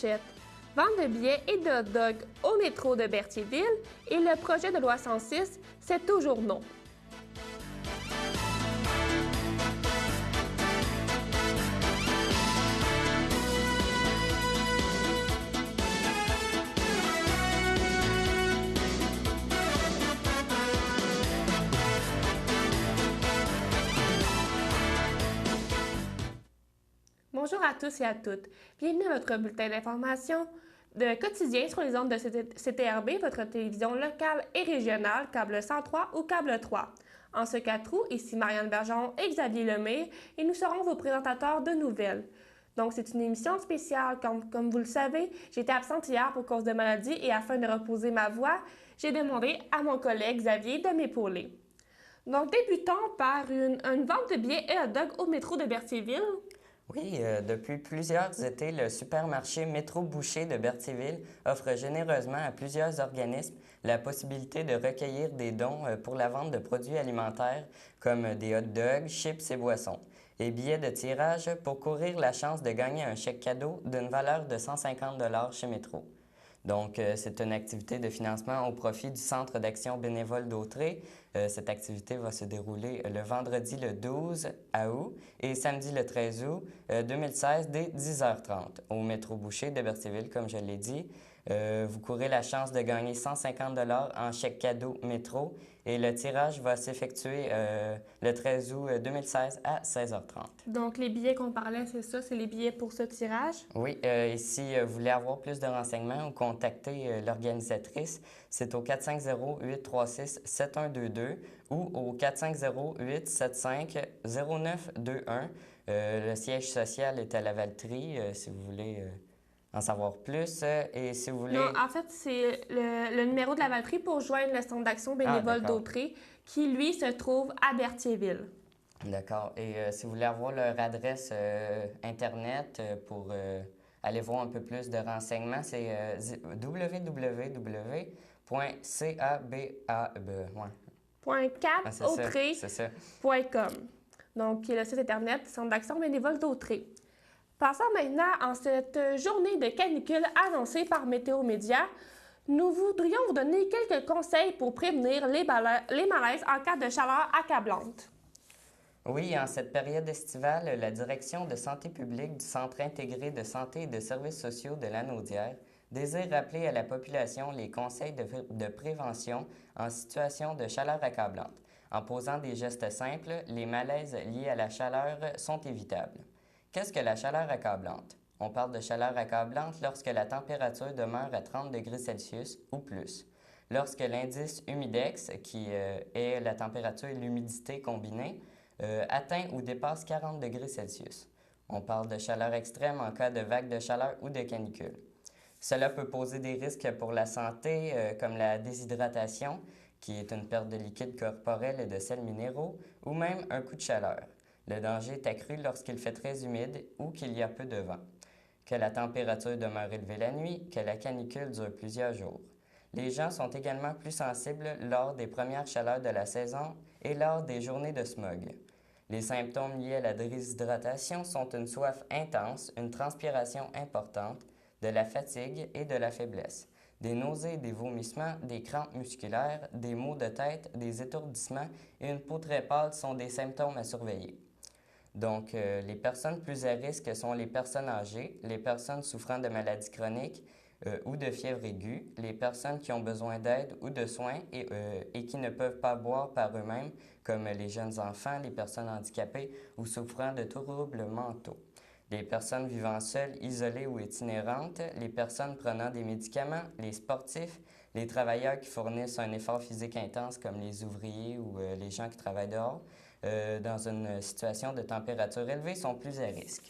Hachette. Vente de billets et de hot dogs au métro de Berthierville et le projet de loi 106, c'est toujours non. Bonjour à tous et à toutes. Bienvenue à votre bulletin d'information de quotidien sur les ondes de CTRB, votre télévision locale et régionale, câble 103 ou câble 3. En ce 4 août, ici Marianne Bergeron et Xavier Lemire et nous serons vos présentateurs de nouvelles. Donc, c'est une émission spéciale. Comme vous le savez, j'étais absente hier pour cause de maladie et afin de reposer ma voix, j'ai demandé à mon collègue Xavier de m'épauler. Donc, débutons par une vente de billets et hot dogs au métro de Berthierville. Oui, depuis plusieurs étés, le supermarché Métro Boucher de Berthierville offre généreusement à plusieurs organismes la possibilité de recueillir des dons pour la vente de produits alimentaires comme des hot dogs, chips et boissons, et billets de tirage pour courir la chance de gagner un chèque cadeau d'une valeur de 150 $ chez Métro. Donc, c'est une activité de financement au profit du Centre d'action bénévole d'Autrey. Cette activité va se dérouler le vendredi le 12 août et samedi le 13 août 2016 dès 10h30 au métro Boucher de Berthierville, comme je l'ai dit. Vous courez la chance de gagner 150 $ en chèque cadeau métro et le tirage va s'effectuer le 13 août 2016 à 16h30. Donc, les billets qu'on parlait, c'est ça, c'est les billets pour ce tirage? Oui, et si vous voulez avoir plus de renseignements ou contacter l'organisatrice, c'est au 450-836-7122 ou au 450-875-0921. Le siège social est à Lavaltrie, si vous voulez en savoir plus. Et si vous voulez... Non, en fait, c'est le numéro de Lavaltrie pour joindre le Centre d'action bénévole d'Autrey, qui, lui, se trouve à Berthierville. D'accord. Et si vous voulez avoir leur adresse Internet pour aller voir un peu plus de renseignements, c'est www.cabautrey.com. Donc, qui est le site Internet du Centre d'action bénévole d'Autrey. Passons maintenant en cette journée de canicule annoncée par Météo Média. Nous voudrions vous donner quelques conseils pour prévenir les malaises en cas de chaleur accablante. Oui, en cette période estivale, la Direction de santé publique du Centre intégré de santé et de services sociaux de Lanaudière désire rappeler à la population les conseils de prévention en situation de chaleur accablante. En posant des gestes simples, les malaises liés à la chaleur sont évitables. Qu'est-ce que la chaleur accablante? On parle de chaleur accablante lorsque la température demeure à 30 degrés Celsius ou plus. Lorsque l'indice humidex, qui est la température et l'humidité combinées, atteint ou dépasse 40 degrés Celsius. On parle de chaleur extrême en cas de vague de chaleur ou de canicule. Cela peut poser des risques pour la santé, comme la déshydratation, qui est une perte de liquide corporel et de sels minéraux, ou même un coup de chaleur. Le danger est accru lorsqu'il fait très humide ou qu'il y a peu de vent, que la température demeure élevée la nuit, que la canicule dure plusieurs jours. Les gens sont également plus sensibles lors des premières chaleurs de la saison et lors des journées de smog. Les symptômes liés à la déshydratation sont une soif intense, une transpiration importante, de la fatigue et de la faiblesse, des nausées et des vomissements, des crampes musculaires, des maux de tête, des étourdissements et une peau très pâle sont des symptômes à surveiller. Donc, les personnes plus à risque sont les personnes âgées, les personnes souffrant de maladies chroniques ou de fièvre aiguë, les personnes qui ont besoin d'aide ou de soins et qui ne peuvent pas boire par eux-mêmes, comme les jeunes enfants, les personnes handicapées ou souffrant de troubles mentaux, les personnes vivant seules, isolées ou itinérantes, les personnes prenant des médicaments, les sportifs, les travailleurs qui fournissent un effort physique intense comme les ouvriers ou les gens qui travaillent dehors, dans une situation de température élevée sont plus à risque.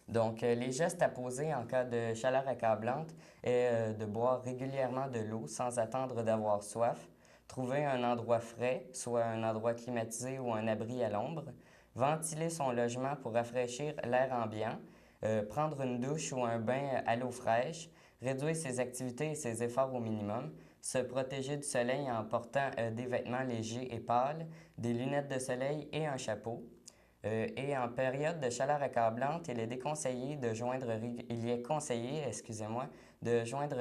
Donc, les gestes à poser en cas de chaleur accablante est de boire régulièrement de l'eau sans attendre d'avoir soif, trouver un endroit frais, soit un endroit climatisé ou un abri à l'ombre, ventiler son logement pour rafraîchir l'air ambiant, prendre une douche ou un bain à l'eau fraîche, réduire ses activités et ses efforts au minimum, se protéger du soleil en portant des vêtements légers et pâles, des lunettes de soleil et un chapeau, Et en période de chaleur accablante, il est conseillé, de joindre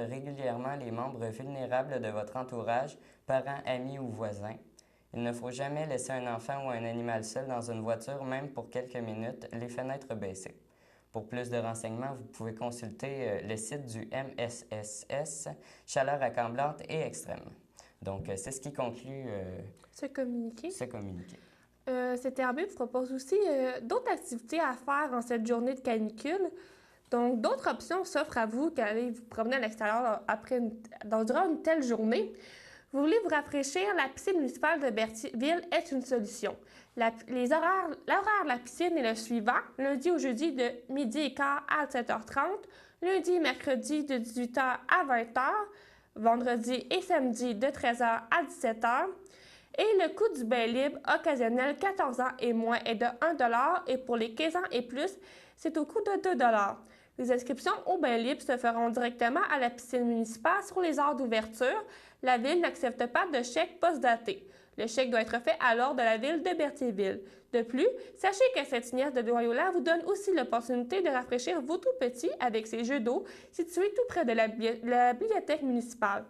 régulièrement les membres vulnérables de votre entourage, parents, amis ou voisins. Il ne faut jamais laisser un enfant ou un animal seul dans une voiture, même pour quelques minutes, les fenêtres baissées. Pour plus de renseignements, vous pouvez consulter le site du MSSS, Chaleur accablante et extrême. Donc, c'est ce qui conclut Ce communiqué. ce communiqué. CTRB vous propose aussi d'autres activités à faire en cette journée de canicule. Donc, d'autres options s'offrent à vous quand allez vous promener à l'extérieur durant une telle journée. Vous voulez vous rafraîchir, la piscine municipale de Berthierville est une solution. L'horaire de la piscine est le suivant: lundi au jeudi de midi et quart à 7h30, lundi et mercredi de 18h à 20h, vendredi et samedi de 13h à 17h. Et le coût du bain libre occasionnel 14 ans et moins est de 1 $, et pour les 15 ans et plus, c'est au coût de 2 $. Les inscriptions au bain libre se feront directement à la piscine municipale sur les heures d'ouverture. La Ville n'accepte pas de chèque post-daté. Le chèque doit être fait à l'ordre de la Ville de Berthierville. De plus, sachez que Saint-Ignace de Loyola vous donne aussi l'opportunité de rafraîchir vos tout-petits avec ses jeux d'eau situés tout près de la bibliothèque municipale.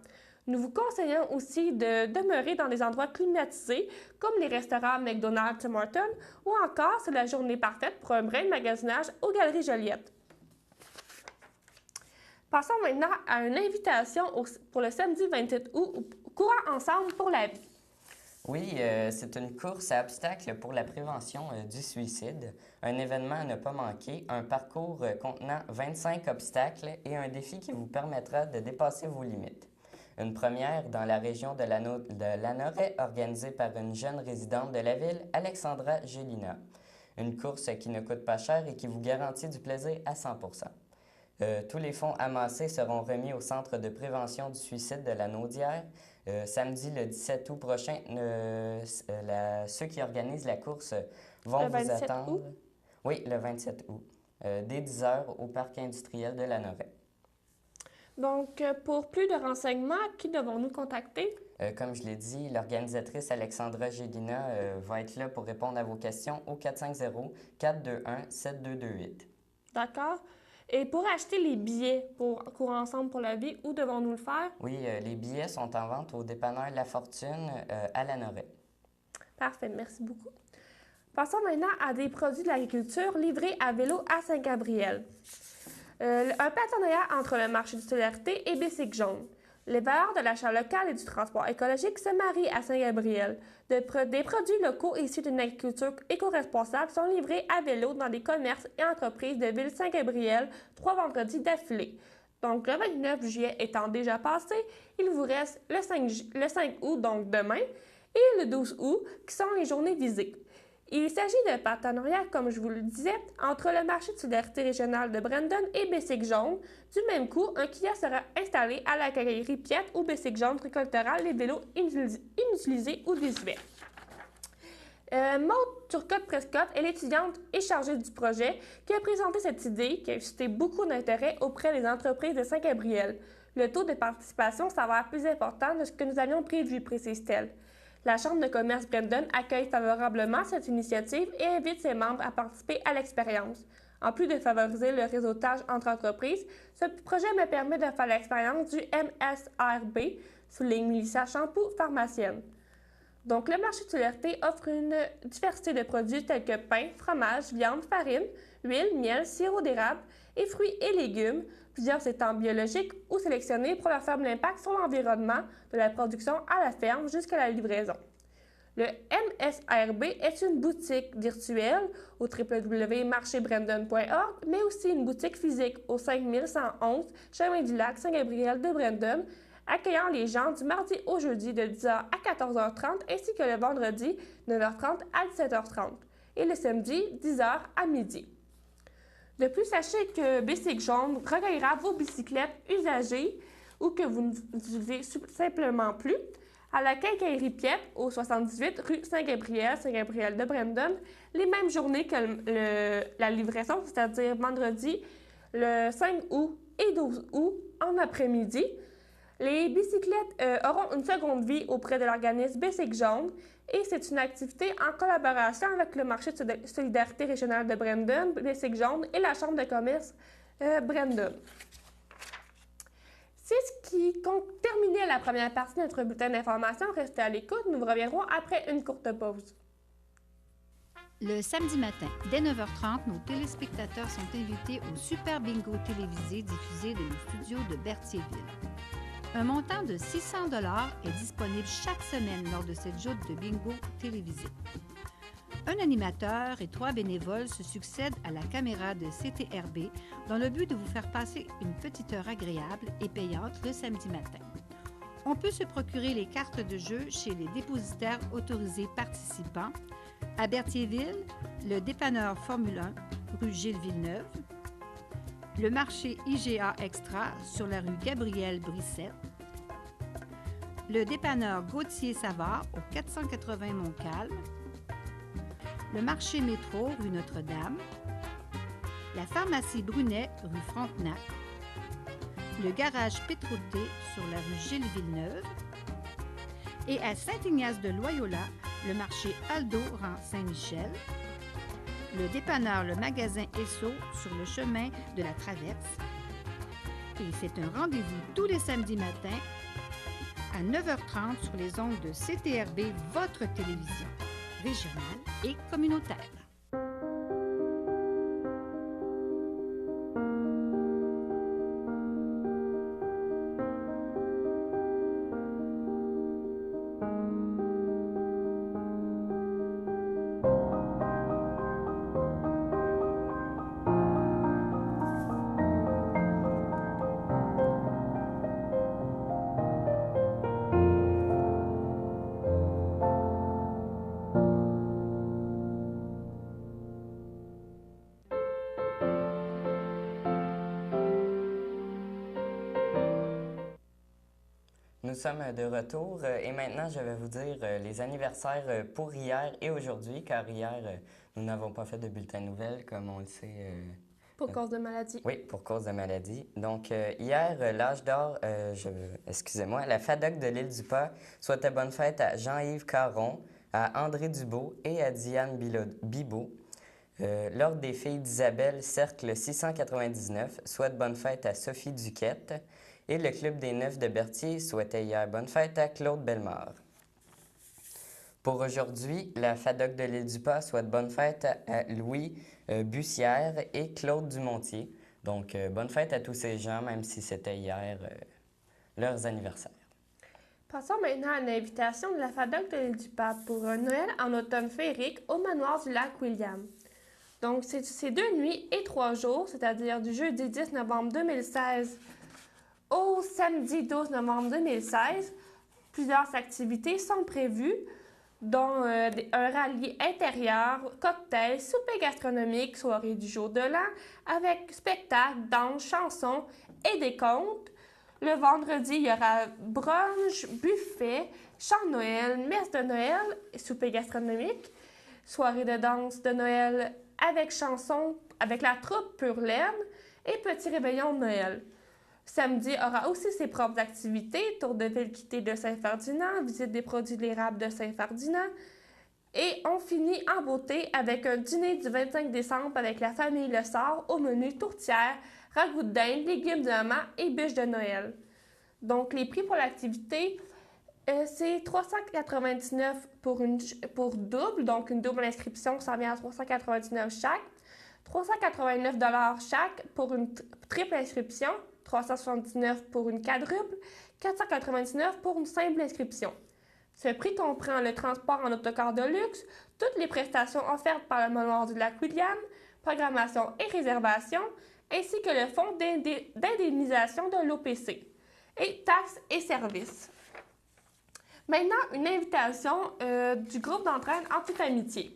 Nous vous conseillons aussi de demeurer dans des endroits climatisés, comme les restaurants McDonald's, Tim Hortons, ou encore c'est la journée parfaite pour un brin de magasinage aux Galeries Joliette. Passons maintenant à une invitation pour le samedi 27 août, Courant ensemble pour la vie. Oui, c'est une course à obstacles pour la prévention du suicide, un événement à ne pas manquer, un parcours contenant 25 obstacles et un défi qui vous permettra de dépasser vos limites. Une première dans la région de Lanoret, organisée par une jeune résidente de la ville, Alexandra Gélina. Une course qui ne coûte pas cher et qui vous garantit du plaisir à 100 tous les fonds amassés seront remis au Centre de prévention du suicide de la Naudière. Samedi, le 17 août prochain, ceux qui organisent la course vont vous attendre. Août? Oui, le 27 août, dès 10 heures au Parc industriel de Lanoret. Donc, pour plus de renseignements, qui devons-nous contacter? Comme je l'ai dit, l'organisatrice Alexandra Gélina va être là pour répondre à vos questions au 450-421-7228. D'accord. Et pour acheter les billets pour Courant ensemble pour la vie, où devons-nous le faire? Oui, les billets sont en vente au dépanneur La Fortune à Lanoret. Parfait, merci beaucoup. Passons maintenant à des produits de l'agriculture livrés à vélo à Saint-Gabriel. Un partenariat entre le marché de solidarité et Bicycle Jaune. Les valeurs de l'achat local et du transport écologique se marient à Saint-Gabriel. Des produits locaux issus d'une agriculture éco-responsable sont livrés à vélo dans des commerces et entreprises de ville Saint-Gabriel 3 vendredis d'affilée. Donc, le 29 juillet étant déjà passé, il vous reste le 5 août, donc demain, et le 12 août, qui sont les journées visées. Il s'agit d'un partenariat, comme je vous le disais, entre le marché de solidarité régionale de Brandon et Bicycle Jaune. Du même coup, un kiosque sera installé à la galerie Piette où Bicycle Jaune récoltera les vélos inutilisés ou désuets. Maude Turcotte-Prescott est l'étudiante et chargée du projet qui a présenté cette idée qui a suscité beaucoup d'intérêt auprès des entreprises de Saint-Gabriel. Le taux de participation s'avère plus important de ce que nous avions prévu, précise-t-elle. La Chambre de commerce Brandon accueille favorablement cette initiative et invite ses membres à participer à l'expérience. En plus de favoriser le réseautage entre entreprises, ce projet me permet de faire l'expérience du MSRB, souligne Mélissa Champoux, pharmacienne. Donc, le marché de solidarité offre une diversité de produits tels que pain, fromage, viande, farine, huile, miel, sirop d'érable et fruits et légumes, plusieurs étant biologiques ou sélectionnés pour leur faible impact sur l'environnement, de la production à la ferme jusqu'à la livraison. Le MSRB est une boutique virtuelle au www.marchébrandon.org, mais aussi une boutique physique au 5111 Chemin du Lac Saint-Gabriel de Brandon, accueillant les gens du mardi au jeudi de 10h à 14h30 ainsi que le vendredi 9h30 à 17h30 et le samedi 10h à midi. De plus, sachez que Bicycle Jaune recueillera vos bicyclettes usagées ou que vous n'utilisez simplement plus à la quincaillerie Piette au 78 rue Saint-Gabriel de Brandon, les mêmes journées que la livraison, c'est-à-dire vendredi le 5 août et 12 août en après-midi. Les bicyclettes auront une seconde vie auprès de l'organisme Bicycle Jaune et c'est une activité en collaboration avec le marché de solidarité régionale de Brandon, Bicycle Jaune et la Chambre de commerce Brandon. C'est ce qui terminait la première partie de notre bulletin d'information. Restez à l'écoute, nous reviendrons après une courte pause. Le samedi matin, dès 9h30, nos téléspectateurs sont invités au Super Bingo télévisé diffusé de nos studios de Berthierville. Un montant de 600 $ est disponible chaque semaine lors de cette joute de bingo télévisé. Un animateur et 3 bénévoles se succèdent à la caméra de CTRB dans le but de vous faire passer une petite heure agréable et payante le samedi matin. On peut se procurer les cartes de jeu chez les dépositaires autorisés participants à Berthierville, le dépanneur Formule 1, rue Gilles Villeneuve, le marché IGA Extra sur la rue Gabriel Brissette, le dépanneur Gauthier Savard au 480 Montcalm, le marché Métro rue Notre-Dame, la pharmacie Brunet rue Frontenac, le garage Pétroté sur la rue Gilles Villeneuve et à Saint-Ignace-de-Loyola, le marché Aldo rang Saint-Michel, le dépanneur Le Magasin Esso sur le chemin de la Traverse. Et c'est un rendez-vous tous les samedis matins à 9h30 sur les ondes de CTRB, votre télévision régionale et communautaire. Nous sommes de retour et maintenant je vais vous dire les anniversaires pour hier et aujourd'hui, car hier nous n'avons pas fait de bulletin de nouvelles comme on le sait. Pour cause de maladie. Oui, pour cause de maladie. Donc hier, l'âge d'or, excusez-moi, la FADOC de l'Île-du-Pas souhaitait bonne fête à Jean-Yves Caron, à André Dubeau et à Diane Bibeau. L'Ordre des filles d'Isabelle, Cercle 699, souhaite bonne fête à Sophie Duquette. Et le Club des Neufs de Berthier souhaitait hier bonne fête à Claude Bellemare. Pour aujourd'hui, la FADOC de l'Île-du-Pas souhaite bonne fête à Louis Bussière et Claude Dumontier. Donc, bonne fête à tous ces gens, même si c'était hier leurs anniversaires. Passons maintenant à l'invitation de la FADOC de l'Île-du-Pape pour un Noël en automne féerique au manoir du lac William. Donc, c'est 2 nuits et 3 jours, c'est-à-dire du jeudi 10 novembre 2016 au samedi 12 novembre 2016. Plusieurs activités sont prévues, dont un rallye intérieur, cocktail, souper gastronomique, soirée du jour de l'an, avec spectacle, danse, chansons et des contes. Le vendredi, il y aura brunch, buffet, chant de Noël, messe de Noël, souper gastronomique, soirée de danse de Noël avec chansons, avec la troupe Pure Laine et petit réveillon de Noël. Samedi aura aussi ses propres activités, tour de ville-quittée de Saint-Ferdinand, visite des produits de l'érable de Saint-Ferdinand. Et on finit en beauté avec un dîner du 25 décembre avec la famille Le Sort au menu tourtière, ragoût de dinde, légumes de maman et bûche de Noël. Donc, les prix pour l'activité, c'est 399 pour double, donc une double inscription, ça vient à 399 chaque. 389 $ chaque pour une triple inscription, 379 pour une quadruple, 499 pour une simple inscription. Ce prix comprend le transport en autocar de luxe, toutes les prestations offertes par le manoir du lac William, programmation et réservation, ainsi que le fonds d'indemnisation de l'OPC, et taxes et services. Maintenant, une invitation du groupe d'entraide en toute amitié.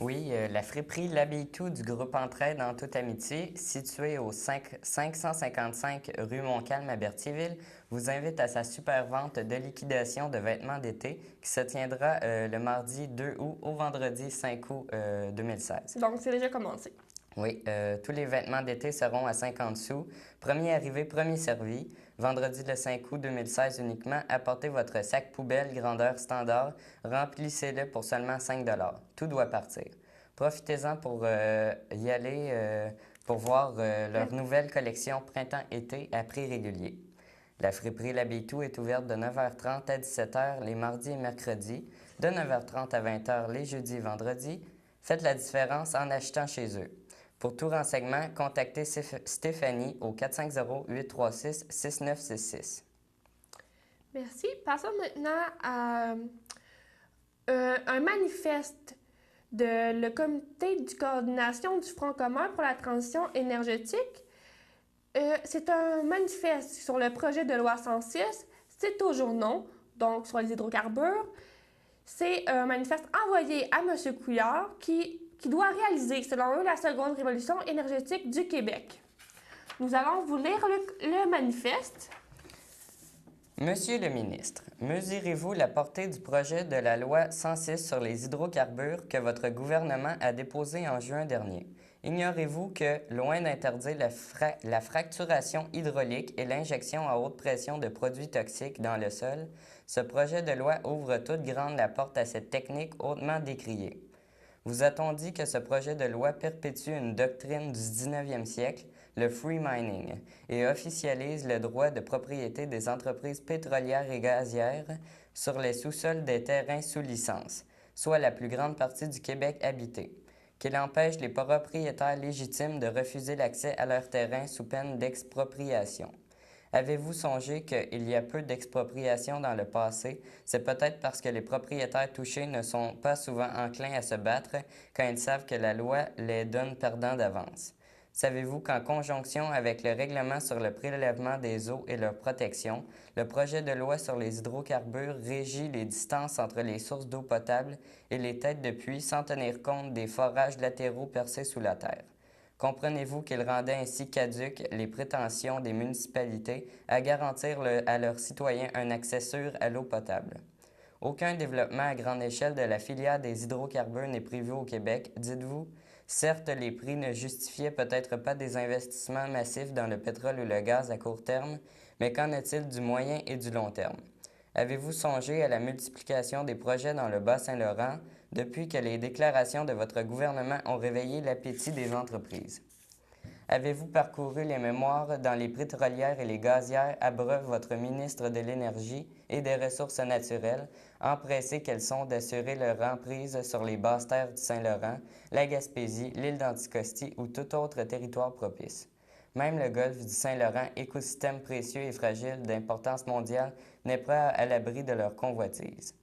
Oui, la friperie L'Habillement du groupe Entraide en toute amitié, située au 555 rue Montcalm à Berthierville, vous invite à sa super vente de liquidation de vêtements d'été qui se tiendra le mardi 2 août au vendredi 5 août 2016. Donc, c'est déjà commencé. Oui, tous les vêtements d'été seront à 50 sous. Premier arrivé, premier servi. Vendredi le 5 août 2016 uniquement, apportez votre sac poubelle grandeur standard. Remplissez-le pour seulement 5 $. Tout doit partir. Profitez-en pour y aller pour voir leur nouvelle collection printemps-été à prix régulier. La friperie L'Habitou est ouverte de 9h30 à 17h les mardis et mercredis, de 9h30 à 20h les jeudis et vendredis. Faites la différence en achetant chez eux. Pour tout renseignement, contactez Stéphanie au 450-836-6966. Merci. Passons maintenant à un manifeste de le comité de coordination du Front commun pour la transition énergétique. C'est un manifeste sur le projet de loi 106. C'est au journaux, donc sur les hydrocarbures. C'est un manifeste envoyé à M. Couillard qui doit réaliser, selon eux, la seconde révolution énergétique du Québec. Nous allons vous lire le manifeste. Monsieur le ministre, mesurez-vous la portée du projet de la loi 106 sur les hydrocarbures que votre gouvernement a déposé en juin dernier? Ignorez-vous que, loin d'interdire la fracturation hydraulique et l'injection à haute pression de produits toxiques dans le sol, ce projet de loi ouvre toute grande la porte à cette technique hautement décriée? Vous a-t-on dit que ce projet de loi perpétue une doctrine du 19e siècle, le free mining, et officialise le droit de propriété des entreprises pétrolières et gazières sur les sous-sols des terrains sous licence, soit la plus grande partie du Québec habité, qu'il empêche les propriétaires légitimes de refuser l'accès à leurs terrains sous peine d'expropriation? Avez-vous songé qu'il y a peu d'expropriations dans le passé? C'est peut-être parce que les propriétaires touchés ne sont pas souvent enclins à se battre quand ils savent que la loi les donne perdants d'avance. Savez-vous qu'en conjonction avec le règlement sur le prélèvement des eaux et leur protection, le projet de loi sur les hydrocarbures régit les distances entre les sources d'eau potable et les têtes de puits sans tenir compte des forages latéraux percés sous la terre? Comprenez-vous qu'il rendait ainsi caduques les prétentions des municipalités à garantir à leurs citoyens un accès sûr à l'eau potable? Aucun développement à grande échelle de la filière des hydrocarbures n'est prévu au Québec, dites-vous? Certes, les prix ne justifiaient peut-être pas des investissements massifs dans le pétrole ou le gaz à court terme, mais qu'en est-il du moyen et du long terme? Avez-vous songé à la multiplication des projets dans le Bas-Saint-Laurent depuis que les déclarations de votre gouvernement ont réveillé l'appétit des entreprises? Avez-vous parcouru les mémoires dans les pétrolières et les gazières, abreuve votre ministre de l'Énergie et des Ressources naturelles, empressées qu'elles sont d'assurer leur emprise sur les basses terres du Saint-Laurent, la Gaspésie, l'île d'Anticosti ou tout autre territoire propice? Même le golfe du Saint-Laurent, écosystème précieux et fragile d'importance mondiale, n'est pas à l'abri de leur convoitise.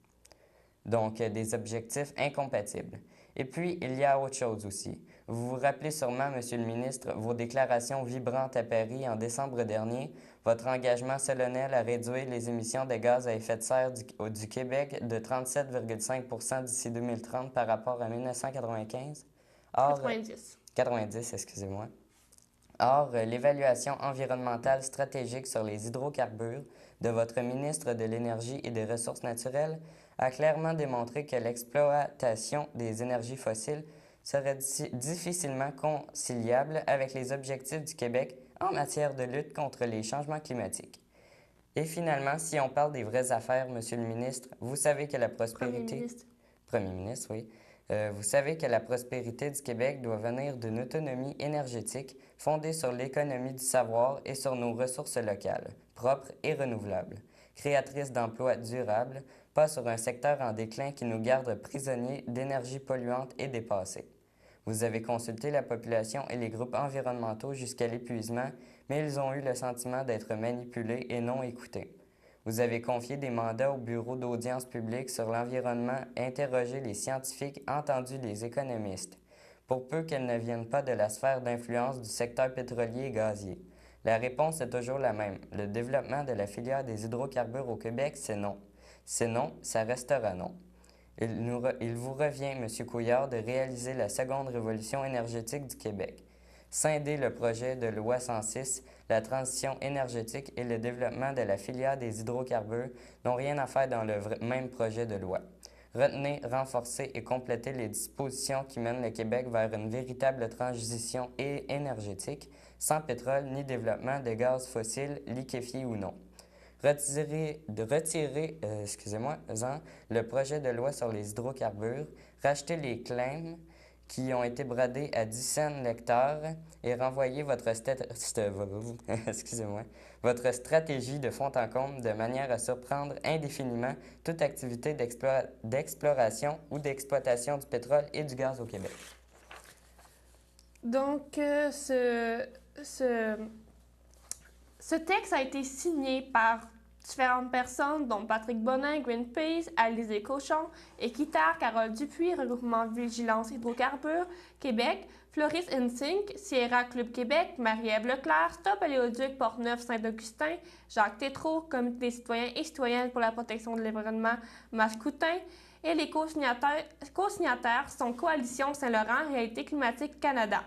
Donc, des objectifs incompatibles. Et puis, il y a autre chose aussi. Vous vous rappelez sûrement, Monsieur le ministre, vos déclarations vibrantes à Paris en décembre dernier, votre engagement solennel à réduire les émissions de gaz à effet de serre du Québec de 37,5 % d'ici 2030 par rapport à 1995. 90, excusez-moi. Or, l'évaluation environnementale stratégique sur les hydrocarbures de votre ministre de l'Énergie et des Ressources naturelles a clairement démontré que l'exploitation des énergies fossiles serait difficilement conciliable avec les objectifs du Québec en matière de lutte contre les changements climatiques. Et finalement, si on parle des vraies affaires, Monsieur le ministre, vous savez que la prospérité... Premier ministre, oui. Vous savez que la prospérité du Québec doit venir d'une autonomie énergétique fondée sur l'économie du savoir et sur nos ressources locales, propres et renouvelables, créatrices d'emplois durables, pas sur un secteur en déclin qui nous garde prisonniers d'énergie polluante et dépassée. Vous avez consulté la population et les groupes environnementaux jusqu'à l'épuisement, mais ils ont eu le sentiment d'être manipulés et non écoutés. Vous avez confié des mandats au Bureau d'audience publique sur l'environnement, interrogé les scientifiques, entendu les économistes, pour peu qu'elles ne viennent pas de la sphère d'influence du secteur pétrolier et gazier. La réponse est toujours la même. Le développement de la filière des hydrocarbures au Québec, c'est non. C'est non, ça restera non. Il vous revient, M. Couillard, de réaliser la seconde révolution énergétique du Québec. Scinder le projet de loi 106, la transition énergétique et le développement de la filière des hydrocarbures n'ont rien à faire dans le même projet de loi. Retenez, renforcer et compléter les dispositions qui mènent le Québec vers une véritable transition énergétique, sans pétrole ni développement de gaz fossiles, liquéfiés ou non. Retirer le projet de loi sur les hydrocarbures, racheter les claims qui ont été bradés à 10 cents l'hectare et renvoyer votre stratégie de fond en comble de manière à surprendre indéfiniment toute activité d'exploration ou d'exploitation du pétrole et du gaz au Québec. Donc, ce texte a été signé par différentes personnes, dont Patrick Bonin, Greenpeace, Alizé Cochon, Équiterre, Carole Dupuis, Regroupement Vigilance Hydrocarbures, Québec, Floris Insync, Sierra Club Québec, Marie-Ève Leclerc, Stop Oléoduc Portneuf Saint-Augustin, Jacques Tétrault, Comité des citoyens et citoyennes pour la protection de l'environnement, Mascoutin, et les co-signataires sont Coalition Saint-Laurent, Réalité climatique Canada.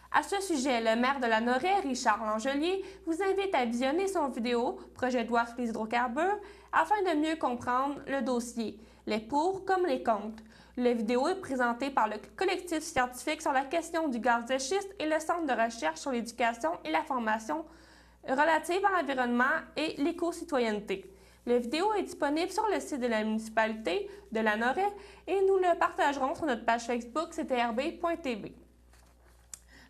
À ce sujet, le maire de la Noraie, Richard Langelier, vous invite à visionner son vidéo « Projet de loi sur les hydrocarbures » afin de mieux comprendre le dossier, les pour comme les contre. La vidéo est présentée par le collectif scientifique sur la question du gaz de schiste et le Centre de recherche sur l'éducation et la formation relative à l'environnement et l'éco-citoyenneté. La vidéo est disponible sur le site de la municipalité de la Noraie et nous le partagerons sur notre page Facebook ctrb.tv.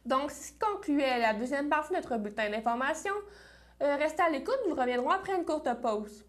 Donc, ce qui concluait la deuxième partie de notre bulletin d'information. Restez à l'écoute, nous reviendrons après une courte pause.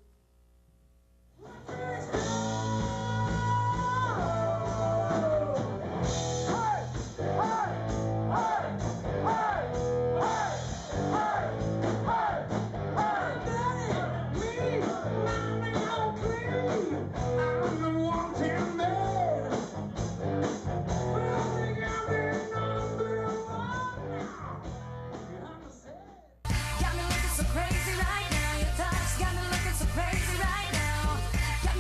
Got me looking so crazy right now. Your touch got me looking so crazy right now. Got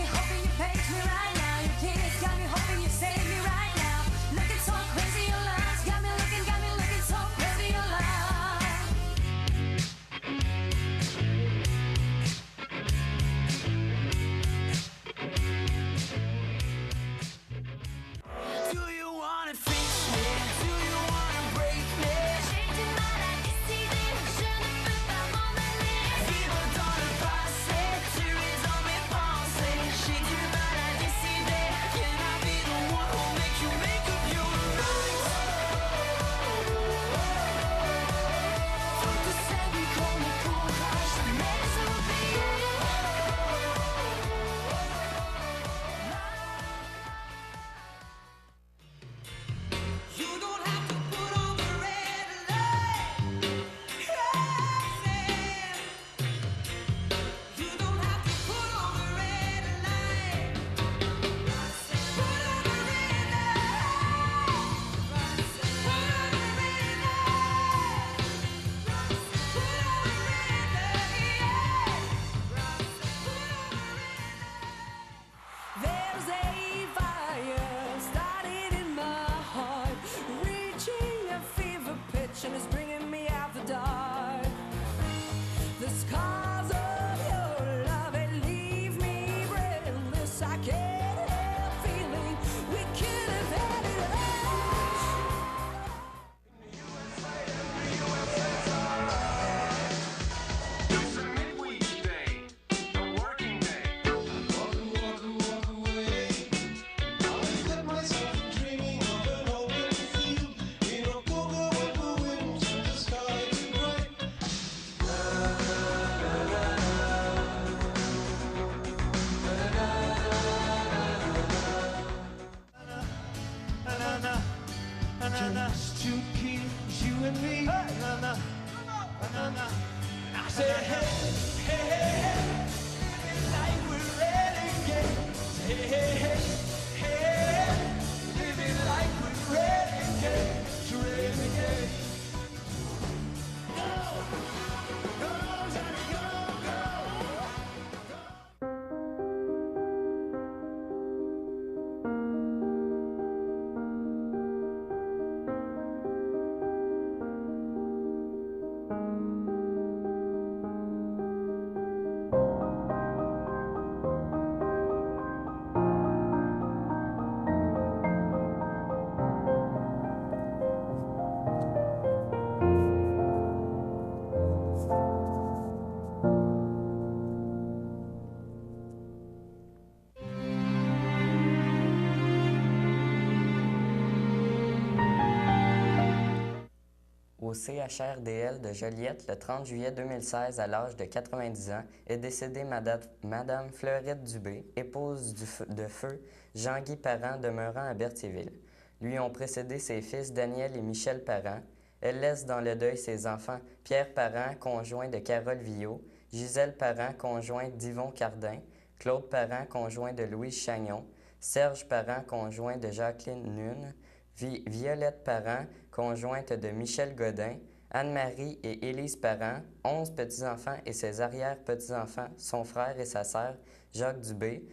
au CHRDL de Joliette le 30 juillet 2016 à l'âge de 90 ans est décédée Madame Fleurette Dubé, épouse de feu Jean-Guy Parent demeurant à Berthierville. Lui ont précédé ses fils Daniel et Michel Parent. Elle laisse dans le deuil ses enfants Pierre Parent, conjoint de Carole Villot, Gisèle Parent, conjoint d'Yvon Cardin, Claude Parent, conjoint de Louise Chagnon, Serge Parent, conjoint de Jacqueline Nune, Violette Parent, conjointe de Michel Godin, Anne-Marie et Élise Parent, 11 petits-enfants et ses arrière-petits-enfants, son frère et sa sœur, Jacques Dubé,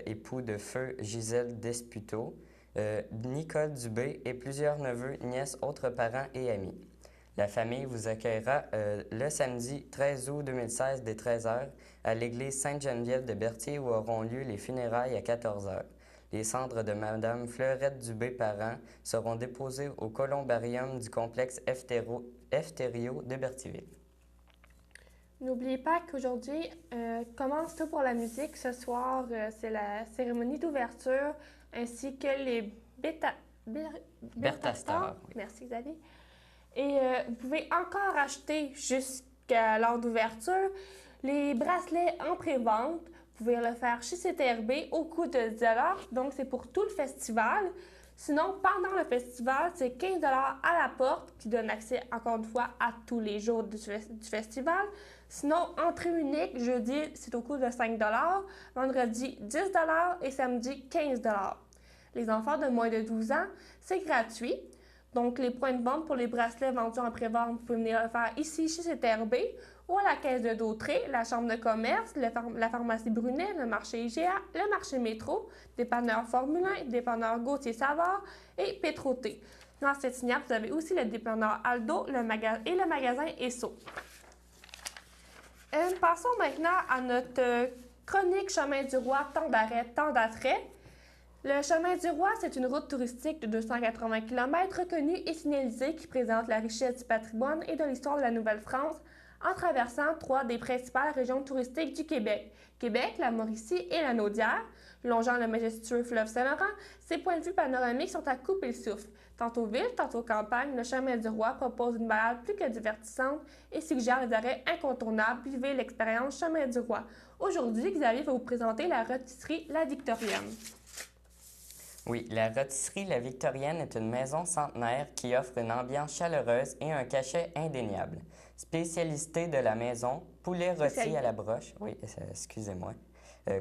époux de feu Gisèle Desputeaux, Nicole Dubé et plusieurs neveux, nièces, autres parents et amis. La famille vous accueillera le samedi 13 août 2016 dès 13h à l'église Sainte-Geneviève de Berthier où auront lieu les funérailles à 14h. Les cendres de Mme Fleurette Dubé-Parent seront déposées au columbarium du complexe Efterio de Berthierville. N'oubliez pas qu'aujourd'hui commence tout pour la musique. Ce soir, c'est la cérémonie d'ouverture ainsi que les Bertha Star. Oui. Merci Xavier. Et vous pouvez encore acheter jusqu'à l'heure d'ouverture les bracelets en pré-vente. Vous pouvez le faire chez CTRB au coût de 10 $. Donc, c'est pour tout le festival. Sinon, pendant le festival, c'est 15 $ à la porte qui donne accès, encore une fois, à tous les jours du festival. Sinon, entrée unique, jeudi, c'est au coût de 5 $, vendredi, 10 $ et samedi, 15 $. Les enfants de moins de 12 ans, c'est gratuit. Donc, les points de vente pour les bracelets vendus en pré-vente, vous pouvez venir le faire ici, chez CTRB, ou à la caisse de Dautré, la chambre de commerce, la pharmacie Brunet, le marché IGA, le marché Métro, dépanneur Formule 1, dépanneur Gauthier-Savard et Pétroté. Dans cette signale, vous avez aussi le dépanneur Aldo et le magasin Esso. Passons maintenant à notre chronique Chemin du Roi, temps d'arrêt, temps d'attrait. Le Chemin du Roi, c'est une route touristique de 280 km reconnue et signalisée qui présente la richesse du patrimoine et de l'histoire de la Nouvelle-France en traversant 3 des principales régions touristiques du Québec. Québec, la Mauricie et la Naudière. Longeant le majestueux fleuve Saint-Laurent, ses points de vue panoramiques sont à couper le souffle. Tantôt ville, tantôt campagne, le Chemin du Roi propose une balade plus que divertissante et suggère des arrêts incontournables. Vivez l'expérience Chemin du Roi. Aujourd'hui, Xavier va vous présenter la rôtisserie La Victorienne. Oui, la rôtisserie La Victorienne est une maison centenaire qui offre une ambiance chaleureuse et un cachet indéniable. Spécialité de la maison, poulet rôti à la broche, oui, excusez-moi,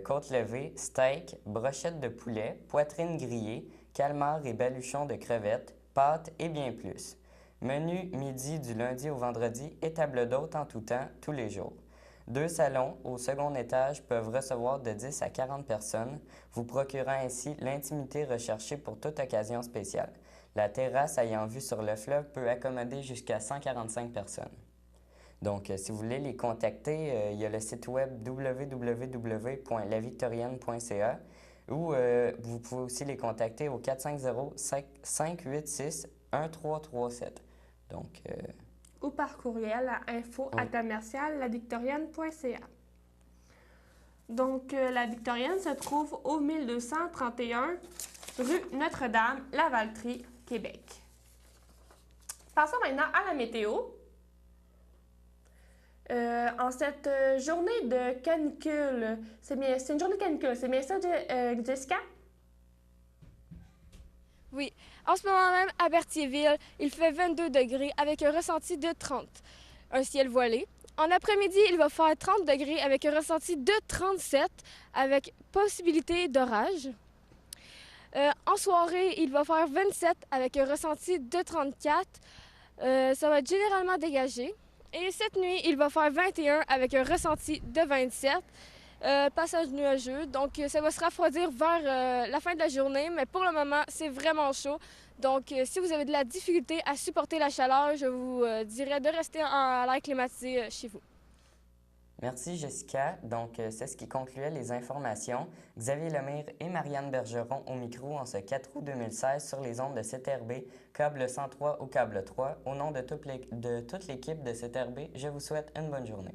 côte levée, steak, brochette de poulet, poitrine grillée, calmar et baluchon de crevettes, pâtes et bien plus. Menu midi du lundi au vendredi et table d'hôte en tout temps, tous les jours. 2 salons au second étage peuvent recevoir de 10 à 40 personnes, vous procurant ainsi l'intimité recherchée pour toute occasion spéciale. La terrasse ayant vue sur le fleuve peut accommoder jusqu'à 145 personnes. Donc, si vous voulez les contacter, il y a le site web www.lavictorienne.ca ou vous pouvez aussi les contacter au 450-586-1337. Donc, ou par courriel à info@lavictorienne.ca. Donc, la Victorienne se trouve au 1231 rue Notre-Dame, Lavaltrie, Québec. Passons maintenant à la météo. En cette journée de canicule, c'est une journée de canicule, c'est bien ça, Jessica? Oui. En ce moment même, à Berthierville, il fait 22 degrés avec un ressenti de 30. Un ciel voilé. En après-midi, il va faire 30 degrés avec un ressenti de 37 avec possibilité d'orage. En soirée, il va faire 27 avec un ressenti de 34. Ça va être généralement dégagé. Et cette nuit, il va faire 21 avec un ressenti de 27. Passage nuageux, donc ça va se refroidir vers la fin de la journée, mais pour le moment, c'est vraiment chaud. Donc, si vous avez de la difficulté à supporter la chaleur, je vous dirais de rester à l'air climatisé chez vous. merci Jessica. Donc, c'est ce qui concluait les informations. Xavier Lemire et Marianne Bergeron au micro en ce 4 août 2016 sur les ondes de CTRB, câble 103 ou câble 3. Au nom de toute l'équipe de CTRB, je vous souhaite une bonne journée.